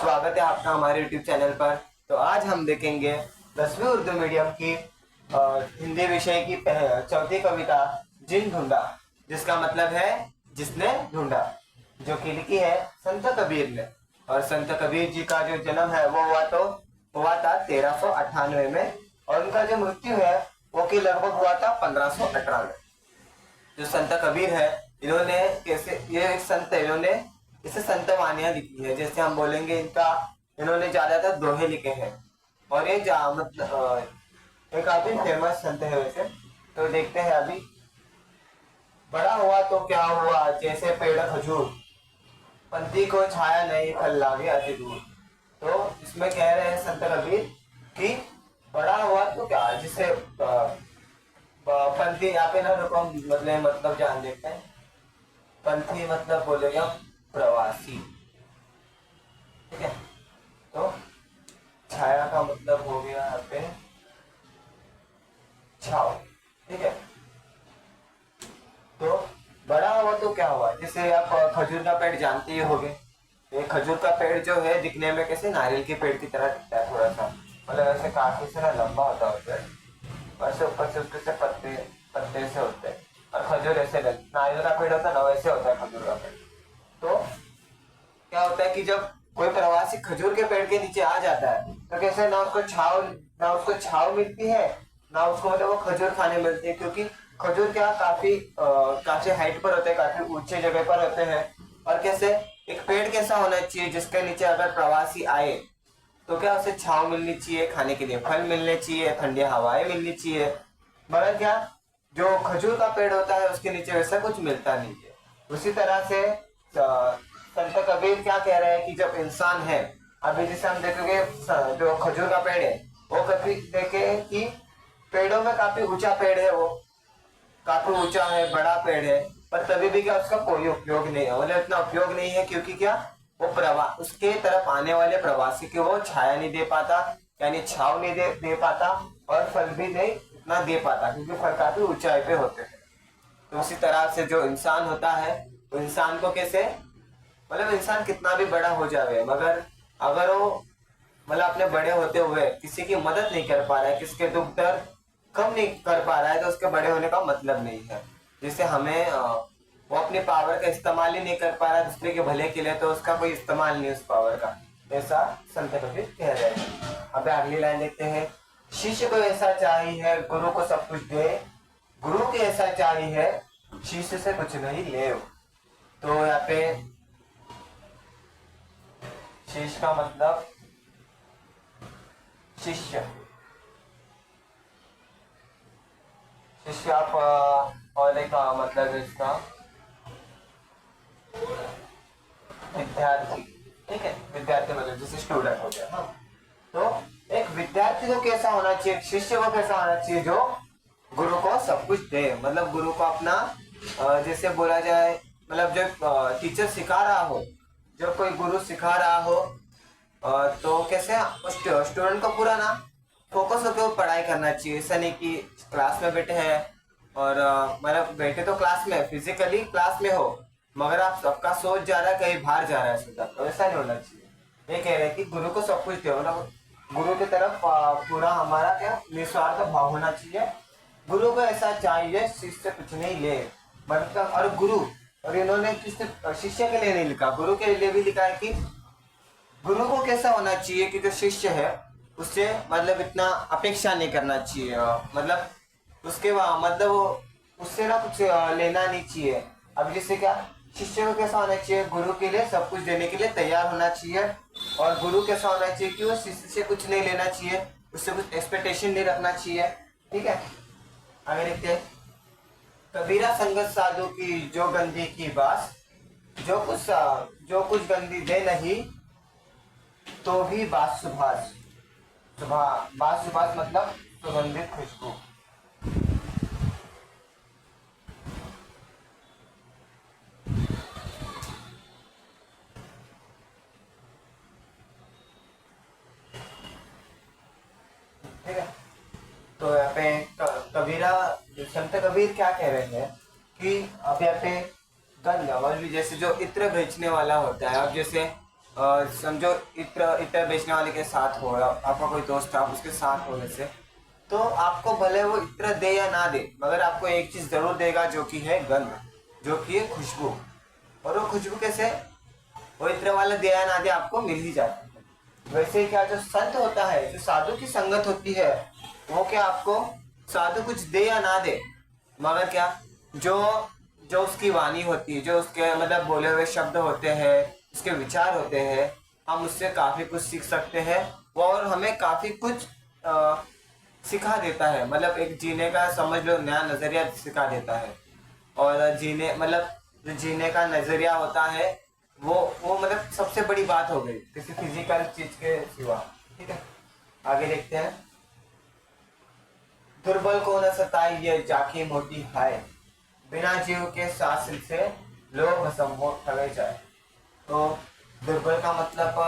स्वागत है आपका हमारे YouTube चैनल पर। तो आज हम देखेंगे 10वीं उर्दू मीडियम की हिंदी विषय की चौथी कविता जिन ढूंढा, जिसका मतलब है जिसने ढूंढा, जो कि लिखी है संत कबीर ने। और संत कबीर जी का जो जन्म है वो हुआ था 1398 में, और उनका जो मृत्यु है वो कि लगभग हुआ था 1518 में। जो संत कबीर है, इन्होंने कैसे, ये एक संत है, इन्होंने इसे संत वानियां लिखी है। जैसे हम बोलेंगे इन्होंने ज्यादातर दोहे लिखे हैं, और ये मतलब एक काफी फेमस संत है वैसे। तो देखते हैं अभी। बड़ा हुआ तो क्या हुआ, जैसे पेड़ खजूर, पंथी को छाया नहीं, फल लागे अति दूर। तो इसमें कह रहे हैं संत कबीर कि बड़ा हुआ तो क्या, जिसे पंथी, यहाँ पे ना रुको, मतलब जान लेते हैं। पंथी मतलब बोलेगा प्रवासी, ठीक है। तो छाया का मतलब हो गया यहाँ पे छाव, ठीक है। तो बड़ा हुआ तो क्या हुआ, जैसे आप खजूर का पेड़ जानते ही होंगे। ये खजूर का पेड़ जो है दिखने में कैसे नारियल के पेड़ की तरह दिखता है, थोड़ा सा मतलब ऐसे काफी से ना लंबा होता है, वैसे ऊपर से उसके से पत्ते पत्ते से होते हैं। और खजूर ऐसे नारियल का पेड़ होता है ना, वैसे होता है खजूर का पेड़। तो क्या होता है कि जब कोई प्रवासी खजूर के पेड़ के नीचे आ जाता है तो कैसे ना उसको छाव मिलती है, ना उसको मतलब वो खजूर खाने मिलती है, क्योंकि खजूर क्या काफी हाइट पर होते हैं, काफी ऊंचे जगह पर होते हैं। और कैसे एक पेड़ कैसा होना चाहिए जिसके नीचे अगर प्रवासी आए तो क्या उसे छाव मिलनी चाहिए, खाने के लिए फल मिलने चाहिए, ठंडी हवाएं मिलनी चाहिए। मगर क्या, जो खजूर का पेड़ होता है उसके नीचे वैसा कुछ मिलता नहीं है। उसी तरह से संत कबीर क्या कह रहे हैं कि जब इंसान है, अभी जैसे हम देखेंगे जो खजूर का पेड़ है, वो कभी देखे कि पेड़ों में काफी ऊंचा पेड़ है, वो काफी ऊंचा है, बड़ा पेड़ है, पर तभी भी क्या उसका कोई उपयोग नहीं है, मतलब इतना उपयोग नहीं है, क्योंकि क्या वो उसके तरफ आने वाले प्रवासी के वो छाया नहीं दे पाता, यानी छाव नहीं दे पाता, और फल भी नहीं इतना दे पाता, क्योंकि फल काफी ऊंचाई पे होते हैं। तो उसी तरह से जो इंसान होता है, वो इंसान को कैसे, मतलब इंसान कितना भी बड़ा हो जाए, मगर अगर वो मतलब अपने बड़े होते हुए किसी की मदद नहीं कर पा रहा है, किसके दुख दर्द कम नहीं कर पा रहा है, तो उसके बड़े होने का मतलब नहीं है। जैसे हमें वो अपनी पावर का इस्तेमाल ही नहीं कर पा रहा है दूसरे के भले के लिए, तो उसका कोई इस्तेमाल नहीं उस पावर का, ऐसा संत कबीर कह रहे हैं। अब अगली लाइन देखते हैं। शिष्य को ऐसा चाहिए गुरु को सब कुछ दे, गुरु को ऐसा चाहिए शिष्य से कुछ नहीं ले। तो यहाँ पे शिष्य का मतलब शिष्य शिष्य आप होने का मतलब इसका विद्यार्थी, ठीक है। विद्यार्थी मतलब जैसे स्टूडेंट हो गया, हाँ। तो एक विद्यार्थी को कैसा होना चाहिए, शिष्य को कैसा होना चाहिए, जो गुरु को सब कुछ दे, मतलब गुरु को अपना जैसे बोला जाए, मतलब जो टीचर सिखा रहा हो, जो कोई गुरु सिखा रहा हो, तो कैसे स्टूडेंट को पूरा ना फोकस होकर वो पढ़ाई करना चाहिए। ऐसा नहीं कि क्लास में बैठे हैं और मतलब बैठे तो क्लास में, फिजिकली क्लास में हो, मगर आप सबका सोच जा रहा है कहीं बाहर जा रहा है सीधा, तो ऐसा नहीं होना चाहिए। ये कह रहे हैं कि गुरु को सब कुछ दो, मतलब गुरु की तरफ पूरा हमारा क्या निस्वार्थ भाव होना चाहिए। गुरु को ऐसा चाहिए शिष्य कुछ नहीं ले, मतलब और गुरु, और इन्होंने किस शिष्य के लिए नहीं लिखा, गुरु के लिए भी लिखा है कि गुरु को कैसा होना चाहिए कि जो शिष्य है उससे मतलब इतना अपेक्षा नहीं करना चाहिए, मतलब उसके मतलब उससे ना कुछ लेना नहीं चाहिए। अब जैसे क्या, शिष्य को कैसा होना चाहिए, गुरु के लिए सब कुछ देने के लिए तैयार होना चाहिए, और गुरु कैसा होना चाहिए कि वो शिष्य से कुछ नहीं लेना चाहिए, उससे कुछ एक्सपेक्टेशन नहीं रखना चाहिए, ठीक है। आगे देखते हैं। कबीरा संगत साधु की जो गंदी की बात, जो कुछ गंदी दे नहीं तो भी बात सुभाष, बात सुभाष मतलब सुगंधित खुशबू। ठीक है। तो यहाँ पे कबीरा संत कबीर क्या कह रहे हैं कि अब यहाँ पे गंध, और भी जैसे जो इत्र बेचने वाला होता है, अब जैसे समझो इत्र इत्र बेचने वाले के साथ हो, आपका कोई दोस्त है, आप उसके साथ हो जैसे, तो आपको भले वो इत्र दे या ना दे, मगर आपको एक चीज जरूर देगा जो कि है गंध, जो कि है खुशबू। और वो खुशबू कैसे, वो इत्र वाला दे या ना दे आपको मिल ही जाती है। वैसे ही क्या, जो संत होता है, जो साधु की संगत होती है, वो क्या आपको साधु कुछ दे या ना दे, मगर क्या, जो जो उसकी वाणी होती है, जो उसके मतलब बोले हुए शब्द होते हैं, उसके विचार होते हैं, हम उससे काफी कुछ सीख सकते हैं। वो और हमें काफी कुछ सिखा देता है, मतलब एक जीने का समझ लो नया नजरिया सिखा देता है। और जीने मतलब जो जीने का नजरिया होता है, वो मतलब सबसे बड़ी बात हो गई किसी फिजिकल चीज के सिवा। ठीक है, आगे देखते हैं। दुर्बल को न सताई ये जाकी मोटी हाय, बिना जीव के शास्त्र से लोग भस्म ठगे जाए। तो दुर्बल का मतलब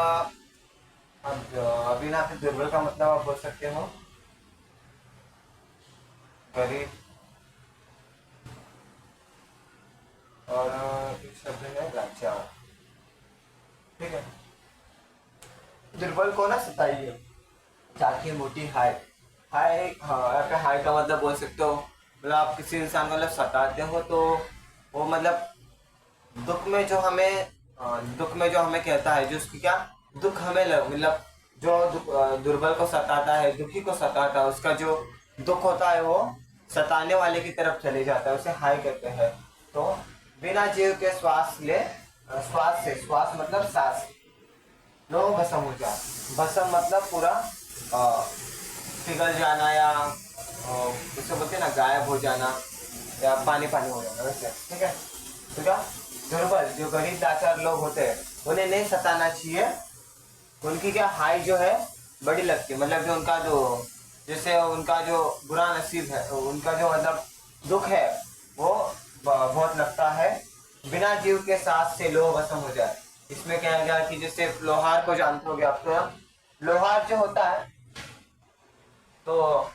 अभी ना, फिर दुर्बल का मतलब आप बोल सकते हो गरीब, और एक शब्द है लाचार। ठीक है, दुर्बल को ना सताइए, जाके मोटी हाय। हाय, हाँ, यहाँ पे हाय का मतलब बोल सकते हो, मतलब आप किसी इंसान को मतलब सताते हो तो वो मतलब दुख में जो हमें दुख में जो हमें कहता है, जो उसकी क्या दुख हमें मतलब जो दुर्बल को सताता है, दुखी को सताता है, उसका जो दुख होता है वो सताने वाले की तरफ चले जाता है, उसे हाय कहते हैं। तो बिना जीव के श्वास ले, श्वास से, श्वास मतलब सांस, लो भस्म हो जा। भस्म मतलब पूरा पिघल जाना, या जिसे बोलते हैं ना गायब हो जाना, या पानी पानी हो जाना, वैसे। ठीक है, तो क्या दुर्बल जो गरीब लाचार लोग होते हैं उन्हें नहीं सताना चाहिए। उनकी क्या हाई जो है बड़ी लगती है, मतलब जो उनका जो जैसे उनका जो बुरा नसीब है, उनका जो मतलब दुख है वो बहुत लगता है। बिना जीव के साथ से लोह भस्म हो जाए। इसमें क्या है कि जैसे लोहार को जानते होगे आप, तो लोहार जो होता है, तो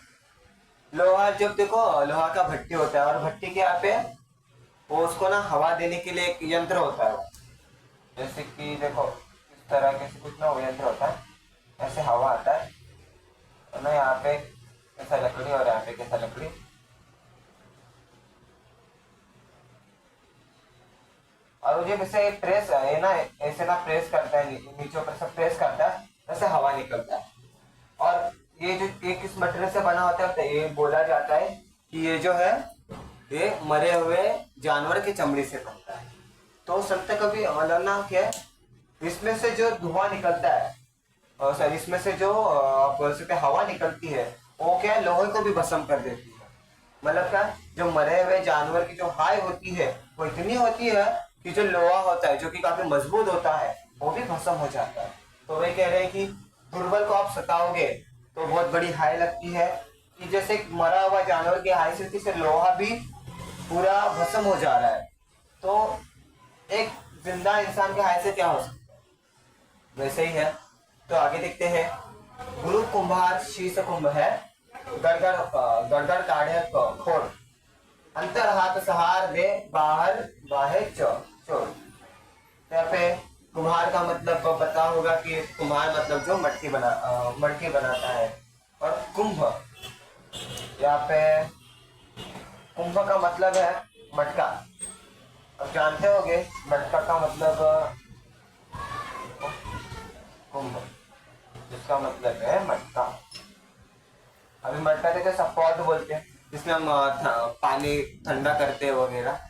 लोहार जब देखो लोहा का भट्टी होता है, और भट्टी के यहाँ पे वो उसको ना हवा देने के लिए एक यंत्र होता है। जैसे कि देखो इस तरह के कुछ ना वो यंत्र होता है, ऐसे हवा आता है, और ना यहाँ पे कैसा लकड़ी और यहाँ पे कैसा लकड़ी, और जब इसे प्रेस है ना, ऐसे ना प्रेस करता है, नीचे ऊपर से प्रेस करता है, वैसे हवा निकलता है। और ये जो ये किस मटेरियल से बना होता है, तो ये बोला जाता है कि ये जो है ये मरे हुए जानवर की चमड़ी से बनता है। तो संत कभी मतलब क्या है, इसमें से जो धुआं निकलता है, और सर इसमें से जो आप बोल सकते हैं हवा निकलती है, वो क्या है लोहे को भी भस्म कर देती है। मतलब क्या, जो मरे हुए जानवर की जो हाय होती है वो इतनी होती है कि जो लोहा होता है जो कि काफी मजबूत होता है वो भी भस्म हो जाता है। तो वे कह रहे हैं कि दुर्बल को आप सताओगे तो बहुत बड़ी हाय लगती है, कि जैसे एक मरा हुआ जानवर की हाय से लोहा भी पूरा भस्म हो जा रहा है। तो एक जिंदा इंसान के हाय से क्या हो सकता है, वैसे ही है। तो आगे देखते हैं। गुरु कुंभार शीश कुंभ है, गड़गड़ गड़गड़ काढ़े खोर, अंतर हाथ सहार दे बाहर बाहे चोर। यहाँ पे कुम्हार का मतलब पता होगा कि कुम्हार मतलब जो मटकी बनाता है। और कुंभ, यहाँ पे कुंभ का मतलब है मटका। अब जानते होंगे मटका का मतलब, कुंभ जिसका मतलब है मटका। अभी मटका देखो सब पौध बोलते हैं जिसमें हम पानी ठंडा करते हैं वगैरह।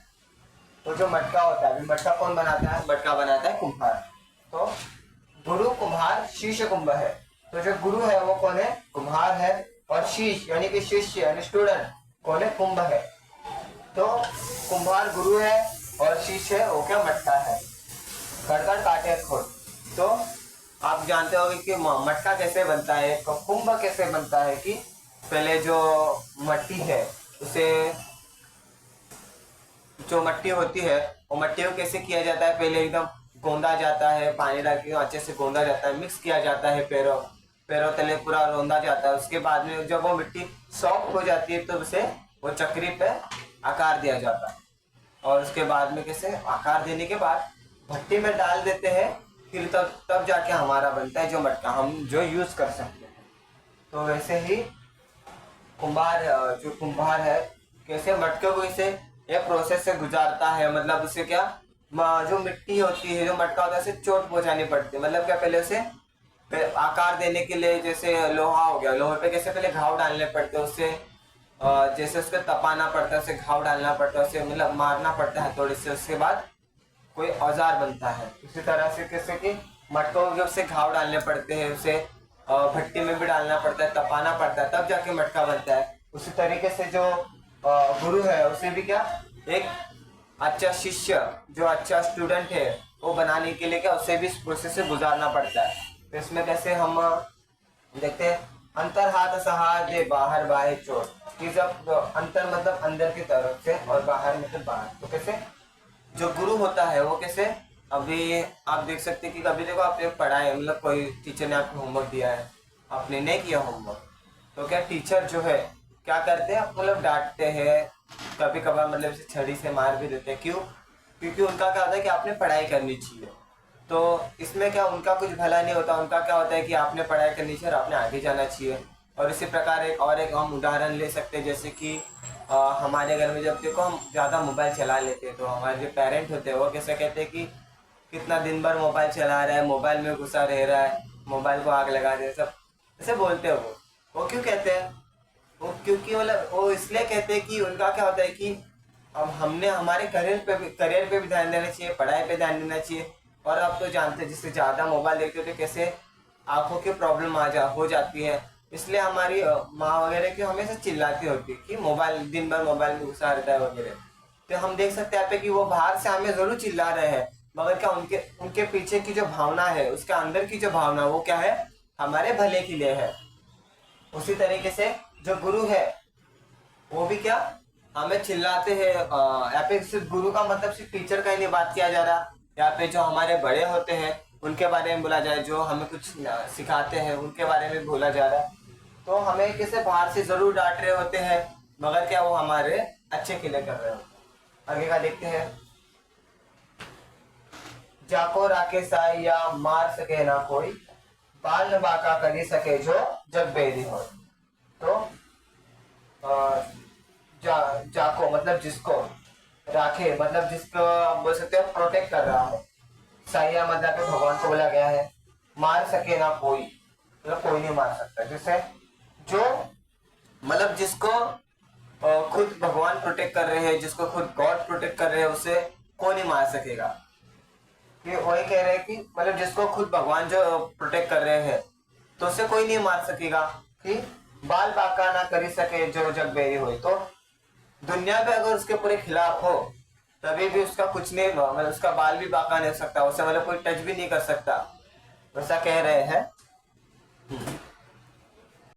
तो जो मटका होता है, अभी मटका कौन बनाता है, मटका बनाता है कुम्हार। तो गुरु कुम्हार शीश कुंभ है। तो जो गुरु है वो कौन है, कुम्हार है, और शीश यानी कि शिष्य यानी स्टूडेंट कौन है, कुंभ है। तो कुम्हार गुरु है और शीश है वो क्या, मटका है। गड़गड़ काटे खोल। तो आप जानते होंगे कि मटका कैसे बनता है, कुंभ कैसे बनता है, कि पहले जो मट्टी है उसे, जो मट्टी होती है वो मट्टी को कैसे किया जाता है, पहले एकदम गोंदा जाता है, पानी डाल के अच्छे से गोंदा जाता है, मिक्स किया जाता है, पैरों पैरों तले पूरा रोंदा जाता है। उसके बाद में जब वो मिट्टी सॉफ्ट हो जाती है तो उसे वो चक्री पे आकार दिया जाता है। और उसके बाद में कैसे आकार देने के बाद भट्टी में डाल देते हैं, फिर तब तब जाके हमारा बनता है जो मटका हम जो यूज कर सकते हैं। तो वैसे ही कुम्हार जो कुम्हार है कैसे मटके को इसे एक प्रोसेस से गुजारता है, मतलब उसे क्या जो मिट्टी होती है जो मटका होता है उसे चोट पहुंचानी पड़ती है, मतलब क्या पहले उसे आकार देने के लिए, जैसे लोहा हो गया, लोहे पे कैसे पहले घाव डालने पड़ते हैं उससे, जैसे उसको तपाना पड़ता है, उसे घाव डालना पड़ता है, उसे मतलब मारना पड़ता है थोड़ी से, उसके बाद कोई औजार बनता है। इसी तरह से कैसे कि मटकों के उससे घाव डालने पड़ते हैं, उसे भट्टी में भी डालना पड़ता है, तपाना पड़ता है, तब जाके मटका बनता है। उसी तरीके से जो गुरु है उसे भी क्या एक अच्छा शिष्य जो अच्छा स्टूडेंट है वो बनाने के लिए क्या उसे भी इस प्रोसेस से गुजारना पड़ता है। तो इसमें कैसे हम देखते हैं अंतर हाथ सहाय दे बाहर बाहे चोट, कि जब अंतर मतलब अंदर की तरफ से और बाहर मतलब बाहर, तो कैसे जो गुरु होता है वो कैसे, अभी आप देख सकते हैं कि कभी देखो आपने पढ़ा है, मतलब कोई टीचर ने आपको होमवर्क दिया है, आपने नहीं किया होमवर्क, तो क्या टीचर जो है क्या करते हैं, मतलब डांटते हैं, कभी कभार मतलब इसे छड़ी से मार भी देते हैं। क्यों? क्योंकि उनका क्या होता है कि आपने पढ़ाई करनी चाहिए। तो इसमें क्या उनका कुछ भला नहीं होता, उनका क्या होता है कि आपने पढ़ाई करनी चाहिए और आपने आगे जाना चाहिए। और इसी प्रकार एक हम उदाहरण ले सकते हैं, जैसे कि हमारे घर में जब देखो हम ज़्यादा मोबाइल चला लेते हैं तो हमारे जो पेरेंट होते हैं वो कैसे कहते हैं कि कितना दिन भर मोबाइल चला रहा है, मोबाइल में घुसा रह रहा है, मोबाइल को आग लगा दे, सब ऐसे बोलते हैं। वो क्यों कहते हैं? वो क्योंकि मतलब वो इसलिए कहते हैं कि उनका क्या होता है कि अब हमने हमारे करियर पे भी ध्यान देना चाहिए, पढ़ाई पे ध्यान देना चाहिए। और आप तो जानते हैं जिससे ज़्यादा मोबाइल देखते हो तो कैसे आंखों की प्रॉब्लम हो जाती है। इसलिए हमारी माँ वगैरह की हमेशा चिल्लाती होती है कि मोबाइल दिन भर मोबाइल में घुसा रहता है वगैरह। तो हम देख सकते हैं यहाँ पे कि वो बाहर से हमें जरूर चिल्ला रहे हैं, मगर क्या उनके उनके पीछे की जो भावना है, उसके अंदर की जो भावना वो क्या है, हमारे भले के लिए है। उसी तरीके से जो गुरु है वो भी क्या हमें चिल्लाते हैं। यहाँ पे सिर्फ गुरु का मतलब सिर्फ टीचर का ही नहीं बात किया जा रहा, यहाँ पे जो हमारे बड़े होते हैं उनके बारे में बोला जाए, जो हमें कुछ सिखाते हैं उनके बारे में बोला जा रहा है। तो हमें किसी बाहर से जरूर डांट रहे होते हैं, मगर क्या वो हमारे अच्छे के लिए कर रहे होते हैं। आगे का देखते हैं। जाको राके साई या मार सके ना कोई, बाल न बाका करी सके जो जग बेरी हो। तो जाको मतलब जिसको, राखे मतलब जिसको आप बोल सकते हो प्रोटेक्ट कर रहा है, साइया मतलब के भगवान को बोला गया है, मार सके ना कोई मतलब कोई नहीं मार सकता, जिससे जो मतलब जिसको खुद भगवान प्रोटेक्ट कर रहे हैं, जिसको खुद गॉड प्रोटेक्ट कर रहे हैं, उसे कोई नहीं मार सकेगा। ये वही कह रहे हैं कि मतलब जिसको खुद भगवान जो प्रोटेक्ट कर रहे हैं तो उसे कोई नहीं मार सकेगा, कि बाल बांका ना करी सके जो जग बेरी हो। तो दुनिया पे अगर उसके पूरे खिलाफ हो तभी भी उसका कुछ नहीं, मतलब उसका बाल भी बांका नहीं हो सकता, उसे मतलब कोई टच भी नहीं कर सकता, वैसा कह रहे हैं।